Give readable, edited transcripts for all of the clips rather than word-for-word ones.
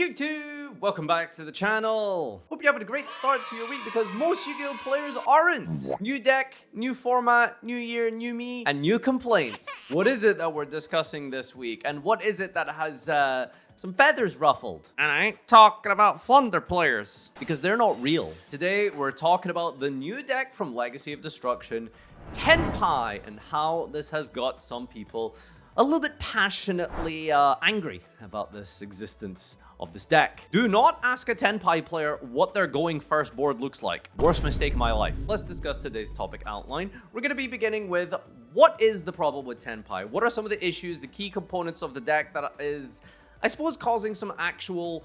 YouTube! Welcome back to the channel. Hope you're having a great start to your week because most Yu-Gi-Oh players aren't. New deck, new format, new year, new me, and new complaints. What is it that we're discussing this week? And what is it that has some feathers ruffled? And I ain't talking about Thunder players because they're not real. Today we're talking about the new deck from Legacy of Destruction, Tenpai, and how this has got some people a little bit passionately angry about this existence of this deck. Do not ask a Tenpai player what their going first board looks like. Worst mistake of my life. Let's discuss today's topic outline. We're going to be beginning with what is the problem with Tenpai? What are some of the issues, the key components of the deck that is, I suppose, causing some actual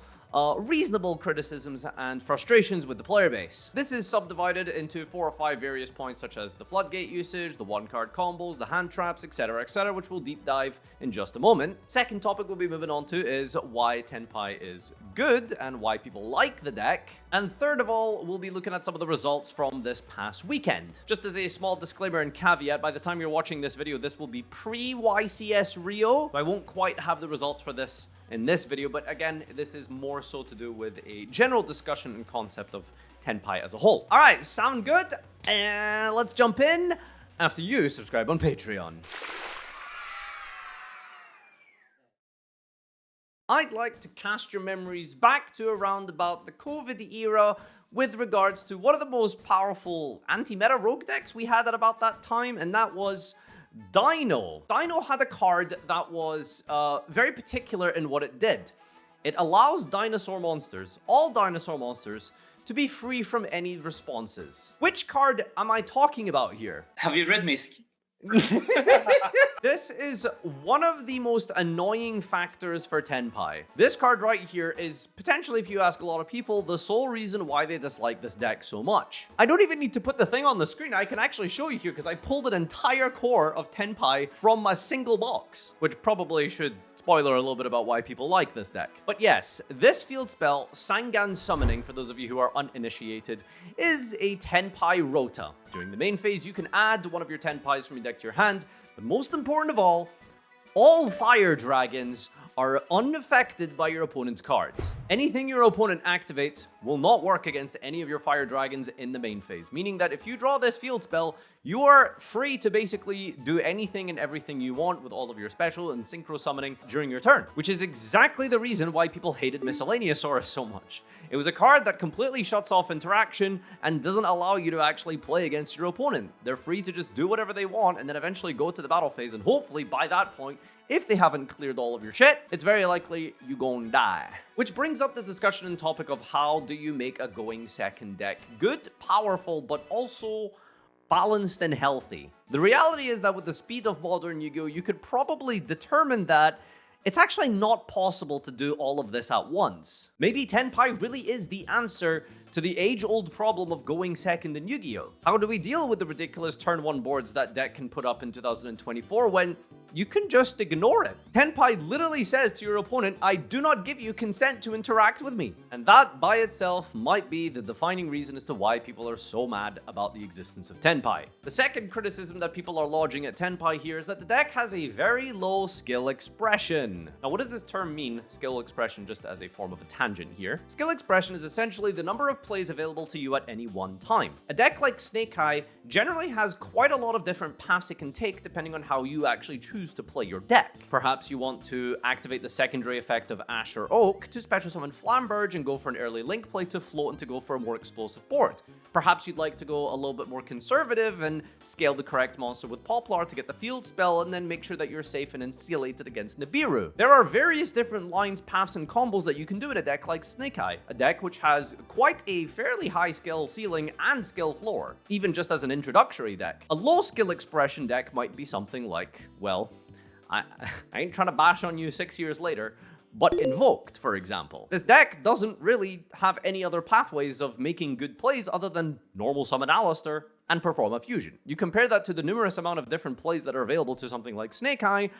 reasonable criticisms and frustrations with the player base. This is subdivided into 4 or 5 various points such as the floodgate usage, the one-card combos, the hand traps, etc, which we'll deep dive in just a moment. Second topic we'll be moving on to is why Tenpai is good and why people like the deck. And third of all, we'll be looking at some of the results from this past weekend. Just as a small disclaimer and caveat, by the time you're watching this video, this will be pre-YCS Rio. I won't quite have the results for this in this video, but again, this is more so to do with a general discussion and concept of Tenpai as a whole. All right, sound good? Let's jump in after you subscribe on Patreon. I'd like to cast your memories back to around about the COVID era with regards to one of the most powerful anti-meta rogue decks we had at about that time, and that was Dino. Dino had a card that was very particular in what it did. It allows dinosaur monsters, all dinosaur monsters, to be free from any responses. Which card am I talking about here? Have you read Misk? This is one of the most annoying factors for Tenpai. This card right here is potentially, if you ask a lot of people, the sole reason why they dislike this deck so much. I don't even need to put the thing on the screen. I can actually show you here because I pulled an entire core of Tenpai from a single box, which probably should spoiler a little bit about why people like this deck. But yes, this field spell, Sangan Summoning, for those of you who are uninitiated, is a Tenpai Rota. During the main phase, you can add one of your Tenpais from your deck to your hand, but most important of all fire dragons are unaffected by your opponent's cards. Anything your opponent activates will not work against any of your fire dragons in the main phase, meaning that if you draw this field spell, you are free to basically do anything and everything you want with all of your special and synchro summoning during your turn, which is exactly the reason why people hated Miscellaneousaurus so much. It was a card that completely shuts off interaction and doesn't allow you to actually play against your opponent. They're free to just do whatever they want and then eventually go to the battle phase, and hopefully by that point, if they haven't cleared all of your shit, it's very likely you gon' die. Which brings up the discussion and topic of how do you make a going second deck good, powerful, but also balanced and healthy. The reality is that with the speed of modern Yu-Gi-Oh, you could probably determine that it's actually not possible to do all of this at once. Maybe Tenpai really is the answer to the age-old problem of going second in Yu-Gi-Oh! How do we deal with the ridiculous turn 1 boards that deck can put up in 2024 when you can just ignore it? Tenpai literally says to your opponent, I do not give you consent to interact with me. And that by itself might be the defining reason as to why people are so mad about the existence of Tenpai. The second criticism that people are lodging at Tenpai here is that the deck has a very low skill expression. Now, what does this term mean, skill expression, just as a form of a tangent here? Skill expression is essentially the number of plays available to you at any one time. A deck like Snake Eye generally has quite a lot of different paths it can take depending on how you actually choose to play your deck. Perhaps you want to activate the secondary effect of Ash or Oak to special summon Flamberge and go for an early link play to float and to go for a more explosive board. Perhaps you'd like to go a little bit more conservative and scale the correct monster with Poplar to get the field spell and then make sure that you're safe and insulated against Nibiru. There are various different lines, paths, and combos that you can do in a deck like Snake Eye, a deck which has quite a fairly high skill ceiling and skill floor, even just as an introductory deck. A low skill expression deck might be something like, well, I ain't trying to bash on you 6 years later, but Invoked, for example. This deck doesn't really have any other pathways of making good plays other than normal summon Alistair and perform a fusion. You compare that to the numerous amount of different plays that are available to something like Snake Eye,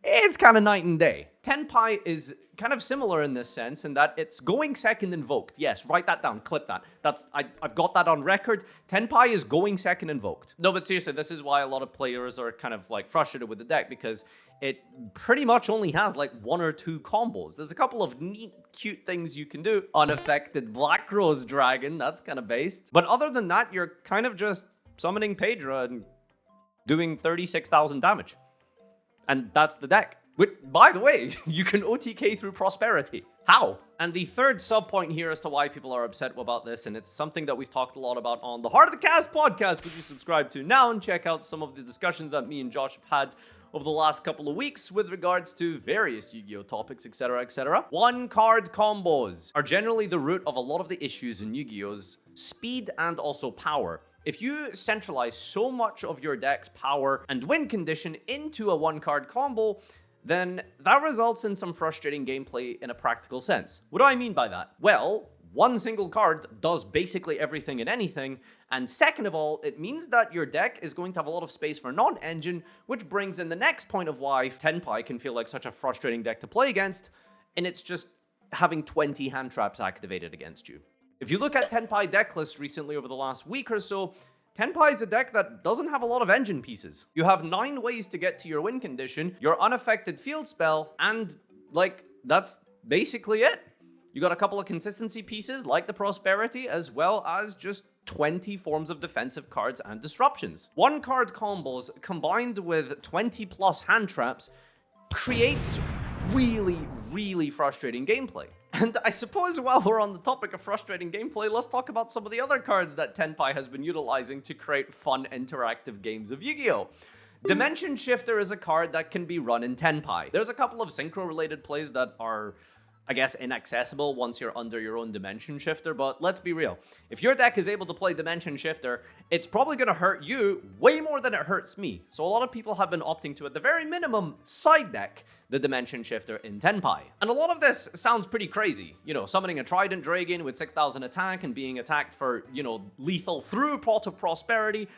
it's kind of night and day. Tenpai is kind of similar in this sense, in that it's going second invoked. Yes, write that down, clip that. I've got that on record. Tenpai is going second invoked. No, but seriously, this is why a lot of players are kind of like frustrated with the deck, because it pretty much only has like 1 or 2 combos. There's a couple of neat, cute things you can do. Unaffected Black Rose Dragon, that's kind of based. But other than that, you're kind of just summoning Pedra and doing 36,000 damage. And that's the deck. Which, by the way, you can OTK through Prosperity. How? And the third sub point here as to why people are upset about this, and it's something that we've talked a lot about on the Heart of the Cast podcast, which you subscribe to now, and check out some of the discussions that me and Josh have had over the last couple of weeks with regards to various Yu-Gi-Oh topics, etc, etc. One card combos are generally the root of a lot of the issues in Yu-Gi-Oh's speed and also power. If you centralize so much of your deck's power and win condition into a one-card combo, then that results in some frustrating gameplay in a practical sense. What do I mean by that? Well, one single card does basically everything and anything, and second of all, it means that your deck is going to have a lot of space for non-engine, which brings in the next point of why Tenpai can feel like such a frustrating deck to play against, and it's just having 20 hand traps activated against you. If you look at Tenpai deck lists recently over the last week or so, Tenpai is a deck that doesn't have a lot of engine pieces. You have 9 ways to get to your win condition, your unaffected field spell, and, like, that's basically it. You got a couple of consistency pieces, like the Prosperity, as well as just 20 forms of defensive cards and disruptions. One card combos combined with 20 plus hand traps creates really, really frustrating gameplay. And I suppose while we're on the topic of frustrating gameplay, let's talk about some of the other cards that Tenpai has been utilizing to create fun, interactive games of Yu-Gi-Oh! Dimension Shifter is a card that can be run in Tenpai. There's a couple of synchro-related plays that are, I guess, inaccessible once you're under your own Dimension Shifter, but let's be real. If your deck is able to play Dimension Shifter, it's probably going to hurt you way more than it hurts me. So a lot of people have been opting to, at the very minimum, side deck the Dimension Shifter in Tenpai. And a lot of this sounds pretty crazy. You know, summoning a Trident Dragon with 6,000 attack and being attacked for, you know, lethal through Pot of Prosperity.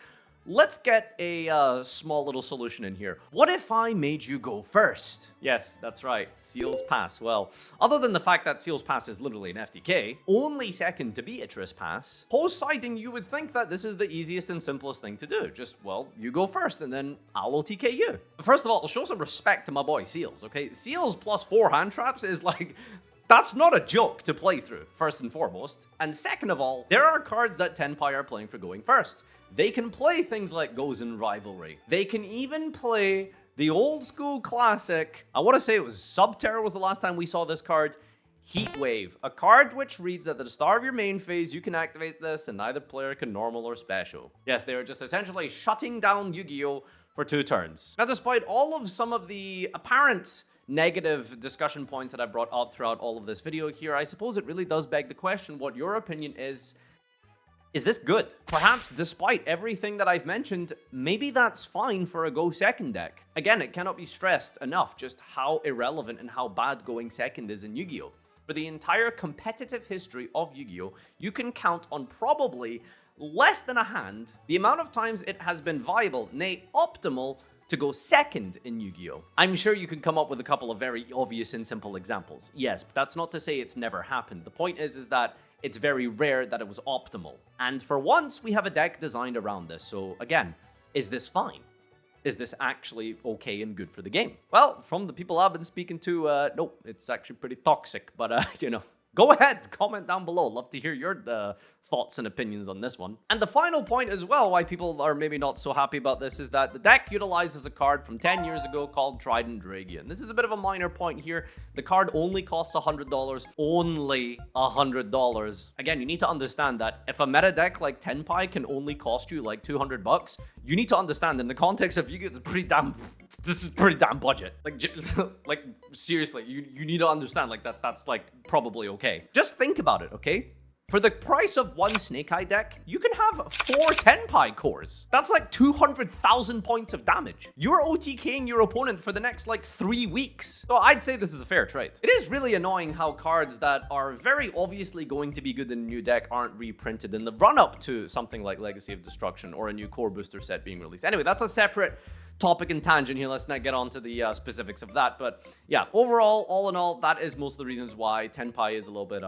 Let's get a small little solution in here. What if I made you go first? Yes, that's right. Seal's Pass. Well, other than the fact that Seal's Pass is literally an FTK, only second to Beatrice Pass, post-siding you would think that this is the easiest and simplest thing to do. Just, well, you go first and then I'll OTK you. First of all, show some respect to my boy Seals, okay? Seals plus 4 hand traps is like... That's not a joke to play through, first and foremost. And second of all, there are cards that Tenpai are playing for going first. They can play things like Gozen Rivalry. They can even play the old school classic, I want to say it was Subterra was the last time we saw this card, Heat Wave. A card which reads at the start of your main phase, you can activate this and neither player can normal or special. Yes, they are just essentially shutting down Yu-Gi-Oh! For 2 turns. Now, despite all of some of the apparent negative discussion points that I brought up throughout all of this video here, I suppose it really does beg the question what your opinion is this good? Perhaps despite everything that I've mentioned, maybe that's fine for a go second deck. Again, it cannot be stressed enough just how irrelevant and how bad going second is in Yu-Gi-Oh! For the entire competitive history of Yu-Gi-Oh! You can count on probably less than a hand the amount of times it has been viable, nay optimal, to go second in Yu-Gi-Oh! I'm sure you can come up with a couple of very obvious and simple examples. Yes, but that's not to say it's never happened. The point is that it's very rare that it was optimal. And for once, we have a deck designed around this. So again, is this fine? Is this actually okay and good for the game? Well, from the people I've been speaking to, nope, it's actually pretty toxic. But, you know, go ahead, comment down below. Love to hear your thoughts and opinions on this one. And the final point as well, why people are maybe not so happy about this, is that the deck utilizes a card from 10 years ago called Trident Dragon. This is a bit of a minor point here. The card only costs $100. Only $100. Again, you need to understand that if a meta deck like Tenpai can only cost you like $200, you need to understand in the context of Yu-Gi-Oh! This is pretty damn budget. Like seriously, you need to understand like that's like probably okay. Just think about it, okay? For the price of 1 Snake Eye deck, you can have 4 Tenpai cores. That's like 200,000 points of damage. You're OTKing your opponent for the next like 3 weeks. So I'd say this is a fair trade. It is really annoying how cards that are very obviously going to be good in a new deck aren't reprinted in the run-up to something like Legacy of Destruction or a new core booster set being released. Anyway, that's a separate topic and tangent here. Let's not get on to the specifics of that. But yeah, overall, all in all, that is most of the reasons why Tenpai is a little bit,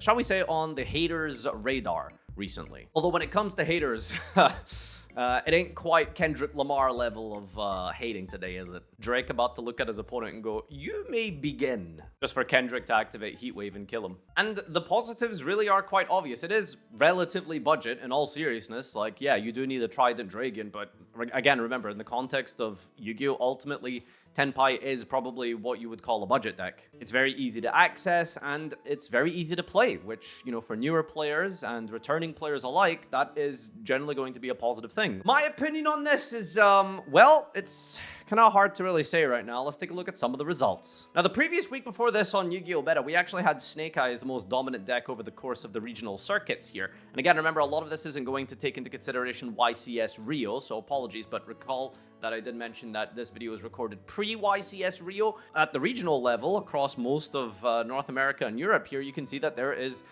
shall we say, on the haters' radar recently. Although when it comes to haters, it ain't quite Kendrick Lamar level of hating today, is it? Drake about to look at his opponent and go, "You may begin." Just for Kendrick to activate Heatwave and kill him. And the positives really are quite obvious. It is relatively budget in all seriousness. Like, yeah, you do need a Trident Dragon, but again, remember, in the context of Yu-Gi-Oh! Ultimately, Tenpai is probably what you would call a budget deck. It's very easy to access and it's very easy to play, which, you know, for newer players and returning players alike, that is generally going to be a positive thing. My opinion on this is, well, it's kind of hard to really say right now. Let's take a look at some of the results. Now, the previous week before this on Yu-Gi-Oh! Beta, we actually had Snake Eye as the most dominant deck over the course of the regional circuits here. And again, remember, a lot of this isn't going to take into consideration YCS Rio, so apologies, but recall that I did mention that this video was recorded pre-YCS Rio. At the regional level, across most of North America and Europe here, you can see that there is,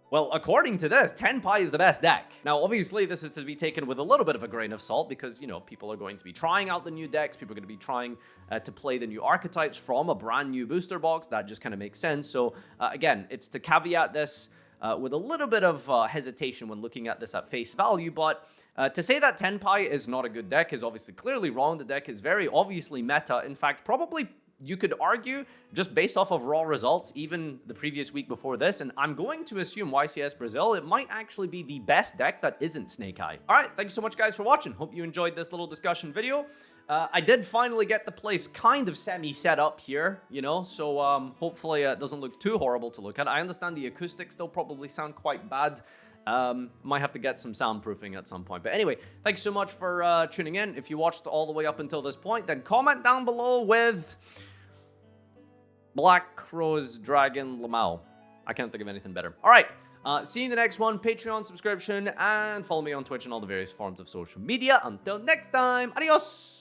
well, according to this, Tenpai is the best deck. Now, obviously, this is to be taken with a little bit of a grain of salt because, you know, people are going to be trying out the new decks. People are going to be trying to play the new archetypes from a brand new booster box. That just kind of makes sense. So, again, it's to caveat this with a little bit of hesitation when looking at this at face value, but to say that Tenpai is not a good deck is obviously clearly wrong. The deck is very obviously meta. In fact, probably you could argue, just based off of raw results, even the previous week before this, and I'm going to assume YCS Brazil, it might actually be the best deck that isn't Snake Eye. All right, thank you so much, guys, for watching. Hope you enjoyed this little discussion video. I did finally get the place kind of semi-set up here, you know, so hopefully it doesn't look too horrible to look at. I understand the acoustics still probably sound quite bad. Might have to get some soundproofing at some point. But anyway, thanks so much for tuning in. If you watched all the way up until this point, then comment down below with Black Rose Dragon Lamau. I can't think of anything better. All right, see you in the next one. Patreon subscription, and follow me on Twitch and all the various forms of social media. Until next time, adios!